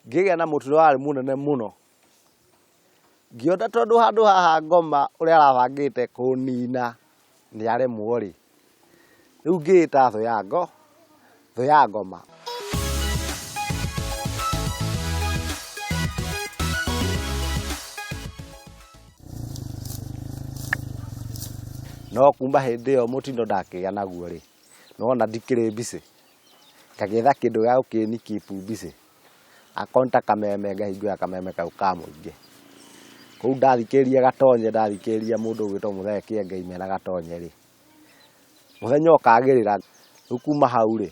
ngĩgĩa na mũtũrĩre warĩ mũnene mũno. Ngĩona tondũ handũ haha ngoma ũrĩa arabangĩte kũnina nĩ aremwo rĩ, rĩu ngĩĩta thũ ya ngoma. No kuma hĩndĩ ĩyo mũtino ndakĩgĩa naguo rĩ, nona ndikĩrĩ mbicĩ, ngagĩetha kĩndũ gĩa gũkĩnikeep mbicĩ, akorwo nĩ ta kameme ngahingũra kameme kau ka mũingĩ. Kũu ndathikĩrĩria gatonye, ndathikĩrĩria mũndũ ũgwĩtwo Mũthee Kĩengei mena gatonye rĩ, mũthenya ũkagĩrĩra, rĩu kuma hau rĩ,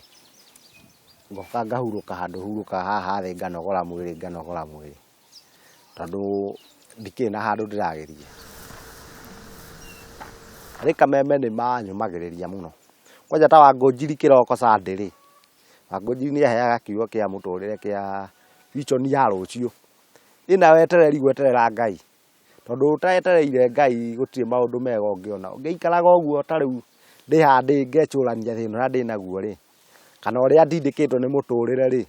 ngoka ngahurũka handũ hurũkaga haha thĩ nganogora mwĩrĩ, tondũ ndikĩrĩ na handũ ndĩragĩthiĩ. Harĩ kameme nĩ manyũmagĩrĩria mũno. Kwanja ta Wangũnjiri kĩroko Sunday rĩ, Wangũnjiri nĩ aheaga kiugo kĩa mũtũrĩre kĩa vision ya rũciũ. Ĩna wetereri gweterera Ngai. Tondũ ũtetereire Ngai gũtirĩ maũndũ mega ũngĩona. Ũngĩikaraga ũguo ta rĩu ndĩ haha ngecũrania thĩna ũrĩa ndĩ naguo rĩ, kana ũrĩa ndindĩkĩtwo nĩ mũtũrĩre rĩ,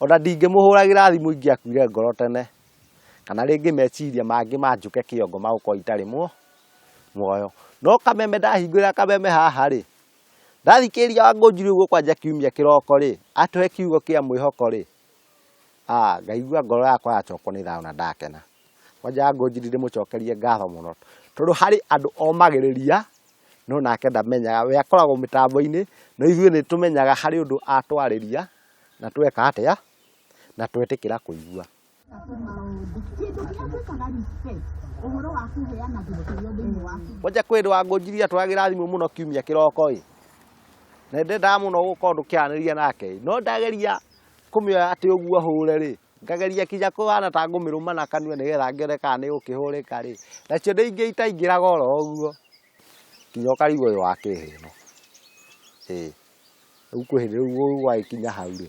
ona ndingĩmũhũragĩra thimũ ingĩakuire ngoro tene, kana rĩngĩ meciria mangĩ manjũke kĩongo magũkorwo itarĩ muoyo. No kameme ndahingũrĩra kameme haha rĩ, ndathikĩrĩria Wangũnjiri ũguo kwanja kiumia kĩroko rĩ, atũhe kiugo kĩa mwĩhoko rĩ, ngaigua ngoro yakwa yacokwo nĩ thayũ na ndakena. Kwanja Wangũnjiri ndĩmũcokerie ngatho mũno, tondũ harĩ andũ omagĩrĩria, no nake ndamenyaga, we akoragwo mĩtambo-inĩ, no ithuĩ nĩ tũmenyaga harĩ ũndũ atwarĩria, na tweka atĩa, na twetĩkĩra kũigua. Kwanja kwĩ Wangũnjiri atwagĩra thimũ mũno kiumia kĩroko ĩ, na ndendaga mũno gũkorwo ndũkĩaranĩria nake, no ndageria kũmĩoya atĩ ũguo hũre rĩ, ngageria kinya kũhana ta ngũmĩrũma na kanua nĩgetha ngĩone kana nĩ gũkĩhũrĩka rĩ, nacio ndĩingĩraga oro ũguo, kinya ũkarigwo ũyũ wakĩhĩ no. Rĩu kwĩ hĩndĩ rĩu gwagĩkinya hau rĩ,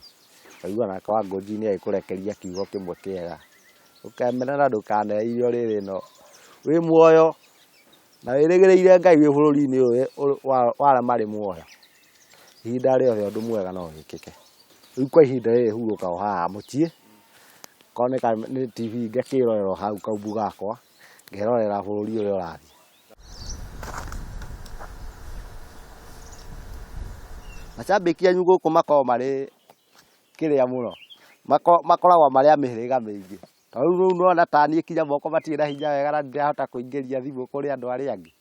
ngaigua nake Wangũnjiri nĩ agĩkũrekeria kiugo kĩmwe kĩega, ũkemena na ndũkaneithio rĩrĩ no, wĩ muoyo na wĩrĩgĩrĩire Ngai wĩ bũrũri-inĩ ũyũ wa arĩa marĩ muoyo. Ihinda rĩothe ũndũ mwega no wĩkĩke. Rĩu kwa ihinda rĩrĩ hurũka o haha mũciĩ, korwo nĩ TV ngakĩrorera hau kaumbu gakwa, ngerorera bũrũri ũrĩa ũrathiĩ. Macambĩki anyu gũkũ makoragwo marĩ kĩrĩa mũno, makoragwo marĩ a mĩhĩrĩga mĩingĩ. Tondũ rĩu nĩwona ta niĩ kinya moko matirĩ na hinya wega na ndirahota kũingĩria thimũ kũrĩ andũ arĩa angĩ.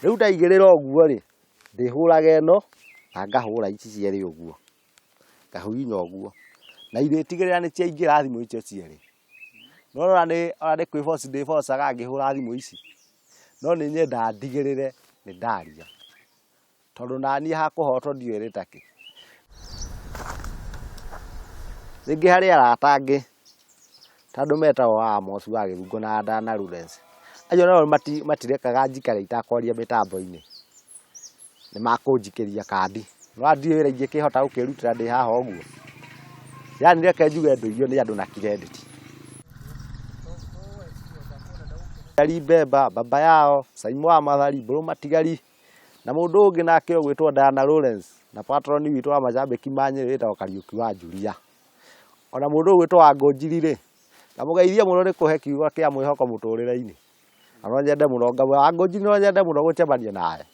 Rĩu ndaigĩrĩra ũguo rĩ, ndĩhũraga ĩno na ngahũra ici cierĩ ũguo, ngahihinya ũguo, na irĩtigĩrĩra nĩ ciaingĩra thimũ icio cierĩ. No ona nĩ kwĩboci ndĩbocaga ngĩhũra thimũ ici, no nĩ nyendaga ndigĩrĩre nĩ ndaria, tondũ naniĩ hakũhotwo ndiũĩ rĩtakĩ. Rĩngĩ harĩ arata angĩ, tondũ metagwo Amos wa Gĩthungo na Dana Lawrence, acio nao matirekaga njikare itakwaria mĩtambo-inĩ, nĩ makũnjikĩria kandi, no ndiũĩ wĩra ingĩkĩhota gũkĩrutĩra ndĩ haha ũguo. Yani reke njuge ndũirio nĩ andũ na credit. Bemba, baba yao, Saimo wa Mathari, Mbũrũ Matigari, na mũndũ ũngĩ nake ũgwĩtwo Dana Lawrence, na patroni witũ wa macambĩki ma Nyĩrĩ wĩtagwo Kariũki wa Njuria. Ona mũndũ ũgwĩtwo Wangũnjiri rĩ, ngamũgeithia mũno nĩ kũhe kiugo kĩa mwĩhoko mũtũrĩre-inĩ. Na no nyende mũno Wangũnjiri, no nyende mũno gũcemania nawe,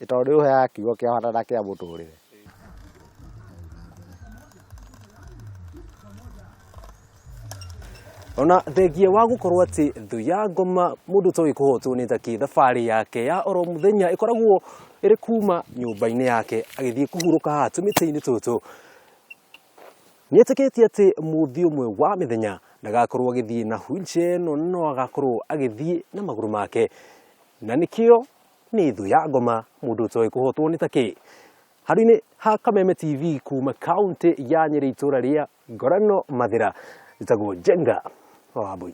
tondũ nĩ ũheaga kiugo kĩa bata na kĩa mũtũrĩre. Ona thengia wa gũkorwo atĩ thũ ya ngoma mũndũ toĩ kũhotwo nĩ takĩ, thabarĩ yake ya oro mũthenya ĩkoragwo ĩrĩ kuma nyũmba-inĩ yake agĩthiĩ kũhurũka haha tũmĩtĩ-inĩ tũtũ. Nĩetĩkĩtie atĩ mũthĩ ũmwe wa mĩthenya ndagakorwo agĩthiĩ na wheelchair ĩno, no agakorwo agĩthiĩ na magũrũ make, na nĩkĩo nĩ thũ ya ngoma mũndũ toĩ kũhotwo nĩ takĩ. Handũ-inĩ ha Kameme TV kuma kaũntĩ ya Nyĩrĩ itũra rĩa Ngorong'o Mathĩra, njĩtagwo Jenga wa Wambui.